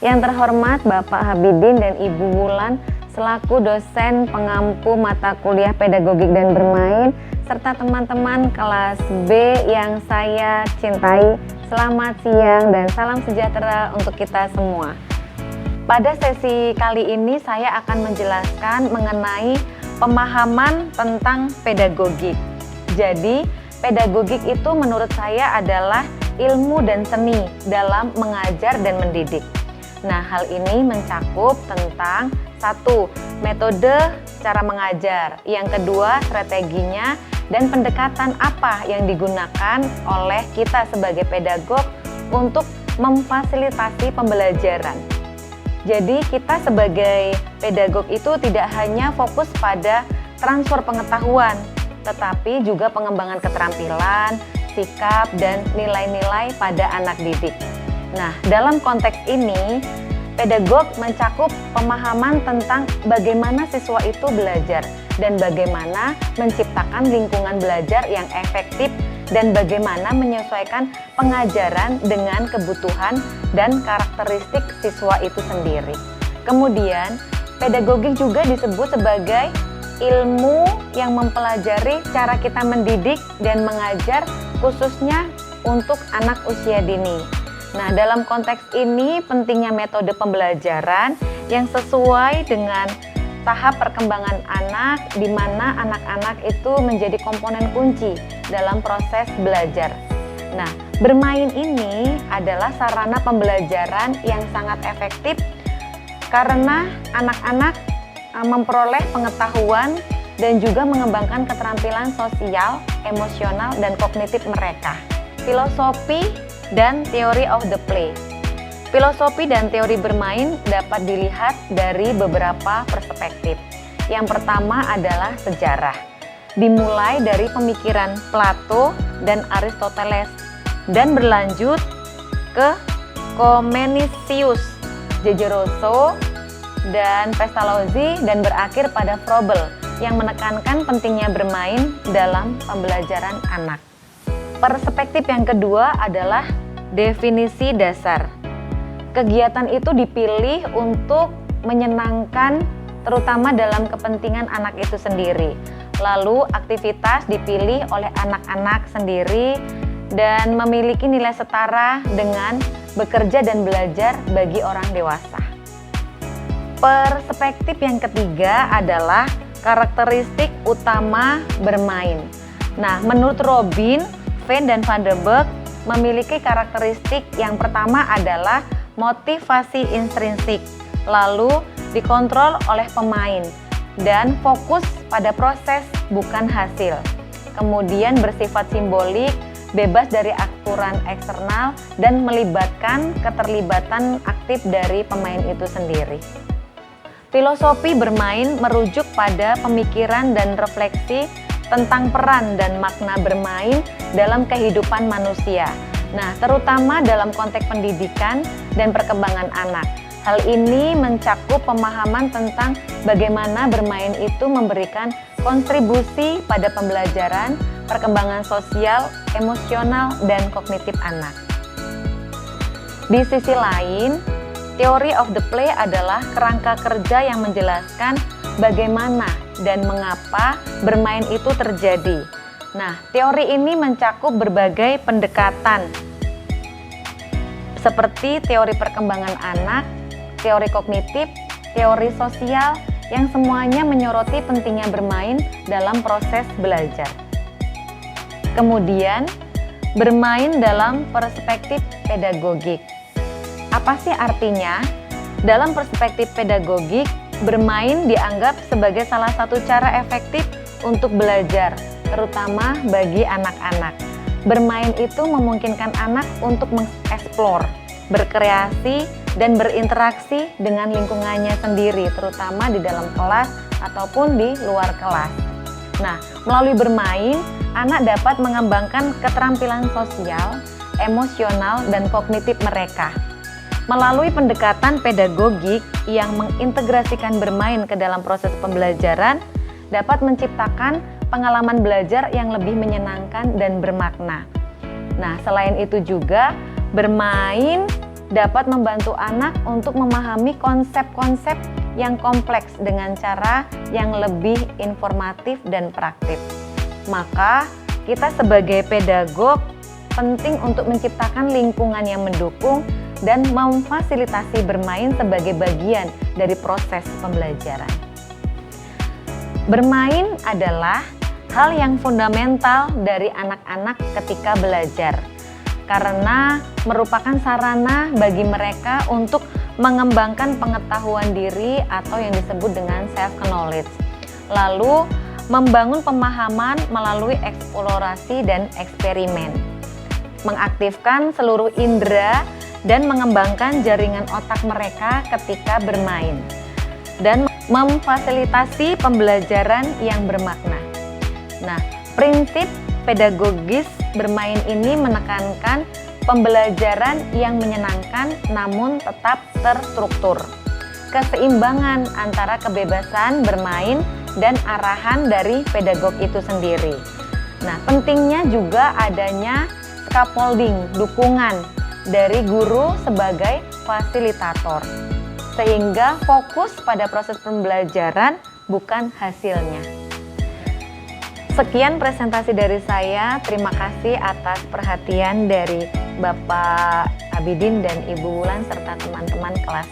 Yang terhormat Bapak Habibin dan Ibu Wulan selaku dosen pengampu mata kuliah pedagogik dan bermain, serta teman-teman kelas B yang saya cintai, selamat siang dan salam sejahtera untuk kita semua. Pada sesi kali ini saya akan menjelaskan mengenai pemahaman tentang pedagogik. Jadi, pedagogik itu menurut saya adalah ilmu dan seni dalam mengajar dan mendidik. Nah, hal ini mencakup tentang 1. Metode cara mengajar, yang kedua strateginya, dan pendekatan apa yang digunakan oleh kita sebagai pedagog untuk memfasilitasi pembelajaran. Jadi kita sebagai pedagog itu tidak hanya fokus pada transfer pengetahuan, tetapi juga pengembangan keterampilan, sikap, dan nilai-nilai pada anak didik. Nah, dalam konteks ini, pedagog mencakup pemahaman tentang bagaimana siswa itu belajar dan bagaimana menciptakan lingkungan belajar yang efektif dan bagaimana menyesuaikan pengajaran dengan kebutuhan dan karakteristik siswa itu sendiri. Kemudian, pedagogik juga disebut sebagai ilmu yang mempelajari cara kita mendidik dan mengajar khususnya untuk anak usia dini. Nah, dalam konteks ini pentingnya metode pembelajaran yang sesuai dengan tahap perkembangan anak, di mana anak-anak itu menjadi komponen kunci dalam proses belajar. Nah, bermain ini adalah sarana pembelajaran yang sangat efektif karena anak-anak memperoleh pengetahuan dan juga mengembangkan keterampilan sosial, emosional, dan kognitif mereka. Filosofi dan teori of the play. Filosofi dan teori bermain dapat dilihat dari beberapa perspektif. Yang pertama adalah sejarah. Dimulai dari pemikiran Plato dan Aristoteles dan berlanjut ke Comenius, Jejeroso, dan Pestalozzi dan berakhir pada Froebel yang menekankan pentingnya bermain dalam pembelajaran anak. Perspektif yang kedua adalah definisi dasar. Kegiatan itu dipilih untuk menyenangkan terutama dalam kepentingan anak itu sendiri. Lalu aktivitas dipilih oleh anak-anak sendiri dan memiliki nilai setara dengan bekerja dan belajar bagi orang dewasa. Perspektif yang ketiga adalah karakteristik utama bermain. Nah, menurut Robin, Venn, dan Van der Burg memiliki karakteristik yang pertama adalah motivasi intrinsik, lalu dikontrol oleh pemain, dan fokus pada proses bukan hasil. Kemudian bersifat simbolik, bebas dari aturan eksternal, dan melibatkan keterlibatan aktif dari pemain itu sendiri. Filosofi bermain merujuk pada pemikiran dan refleksi tentang peran dan makna bermain dalam kehidupan manusia. Nah, terutama dalam konteks pendidikan dan perkembangan anak. Hal ini mencakup pemahaman tentang bagaimana bermain itu memberikan kontribusi pada pembelajaran, perkembangan sosial, emosional, dan kognitif anak. Di sisi lain, teori of the play adalah kerangka kerja yang menjelaskan bagaimana dan mengapa bermain itu terjadi. Nah, teori ini mencakup berbagai pendekatan seperti teori perkembangan anak, teori kognitif, teori sosial yang semuanya menyoroti pentingnya bermain dalam proses belajar. Kemudian, bermain dalam perspektif pedagogik. Apa sih artinya? Dalam perspektif pedagogik, bermain dianggap sebagai salah satu cara efektif untuk belajar, terutama bagi anak-anak. Bermain itu memungkinkan anak untuk mengeksplor, berkreasi, dan berinteraksi dengan lingkungannya sendiri, terutama di dalam kelas ataupun di luar kelas. Nah, melalui bermain, anak dapat mengembangkan keterampilan sosial, emosional, dan kognitif mereka. Melalui pendekatan pedagogik yang mengintegrasikan bermain ke dalam proses pembelajaran, dapat menciptakan pengalaman belajar yang lebih menyenangkan dan bermakna. Nah, selain itu juga bermain dapat membantu anak untuk memahami konsep-konsep yang kompleks dengan cara yang lebih informatif dan praktis. Maka, kita sebagai pedagog penting untuk menciptakan lingkungan yang mendukung dan memfasilitasi bermain sebagai bagian dari proses pembelajaran. Bermain adalah hal yang fundamental dari anak-anak ketika belajar, karena merupakan sarana bagi mereka untuk mengembangkan pengetahuan diri atau yang disebut dengan self-knowledge. Lalu, membangun pemahaman melalui eksplorasi dan eksperimen. Mengaktifkan seluruh indera dan mengembangkan jaringan otak mereka ketika bermain. Dan memfasilitasi pembelajaran yang bermakna. Nah, prinsip pedagogis bermain ini menekankan pembelajaran yang menyenangkan namun tetap terstruktur. Keseimbangan antara kebebasan bermain dan arahan dari pedagog itu sendiri. Nah, pentingnya juga adanya scaffolding, dukungan dari guru sebagai fasilitator, sehingga fokus pada proses pembelajaran bukan hasilnya. Sekian presentasi dari saya. Terima kasih atas perhatian dari Bapak Abidin dan Ibu Wulan serta teman-teman kelas.